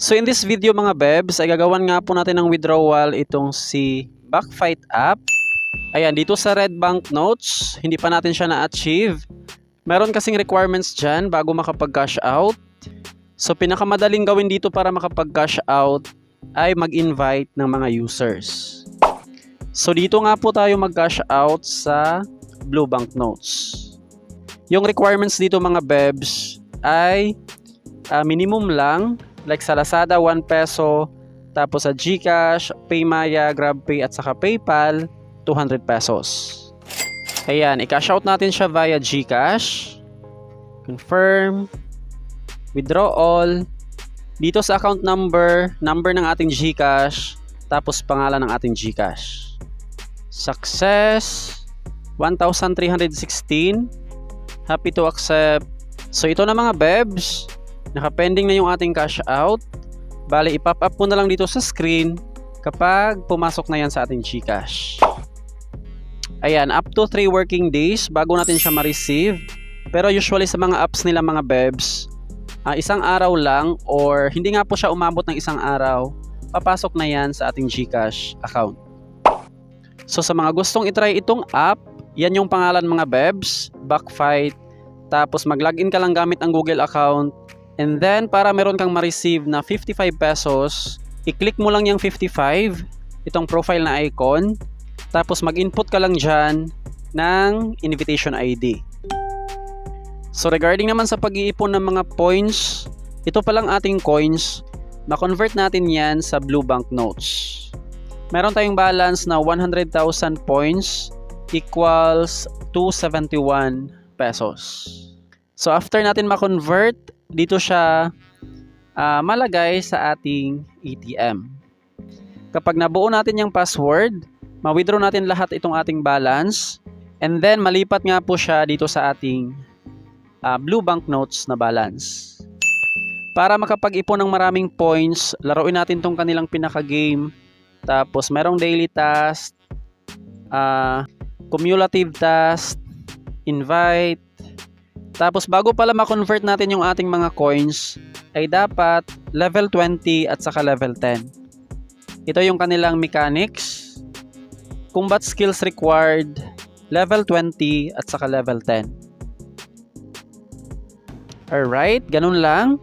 So in this video mga bebs, ay gagawan nga po natin ng withdrawal itong si Backfight app. Ayan, dito sa Red Banknotes, hindi pa natin siya na-achieve. Meron kasing requirements dyan bago makapag-cash out. So pinakamadaling gawin dito para makapag-cash out ay mag-invite ng mga users. So dito nga po tayo mag-cash out sa Blue Banknotes. Yung requirements dito mga bebs ay minimum lang, like sa Lazada 1 peso, tapos sa GCash, Paymaya, GrabPay at saka PayPal 200 pesos. Ayan, i-cash out natin siya via GCash. Confirm. Withdraw all. Dito sa account number ng ating GCash, tapos pangalan ng ating GCash. Success. 1,316. Happy to accept. So ito na mga bebs. Naka-pending na yung ating cash out. Bale, i-pop up mo na lang dito sa screen kapag pumasok na yan sa ating GCash. Ayan, up to 3 working days bago natin siya ma-receive. Pero usually sa mga apps nila mga bebs, isang araw lang or hindi nga po siya umabot ng isang araw, papasok na yan sa ating GCash account. So sa mga gustong itry itong app, yan yung pangalan mga bebs, Backfight. Tapos mag-login ka lang gamit ang Google account. And then para meron kang ma-receive na 55 pesos, i-click mo lang yung 55, itong profile na icon. Tapos mag-input ka lang dyan ng invitation ID. So regarding naman sa pag-iipon ng mga points, ito palang ating coins, ma-convert natin yan sa Blue Banknotes. Meron tayong balance na 100,000 points equals 271 pesos. So after natin ma-convert, dito siya malagay sa ating ATM. Kapag nabuo natin yung password, ma-withdraw natin lahat itong ating balance, and then malipat nga po siya dito sa ating Blue Banknotes na balance. Para makapag-ipon ng maraming points, laruin natin tong kanilang pinaka-game. Tapos merong daily task, cumulative task, invite. Tapos bago pala ma-convert natin yung ating mga coins, ay dapat level 20 at saka level 10. Ito yung kanilang mechanics. Combat skills required, level 20 at saka level 10. Alright, ganun lang.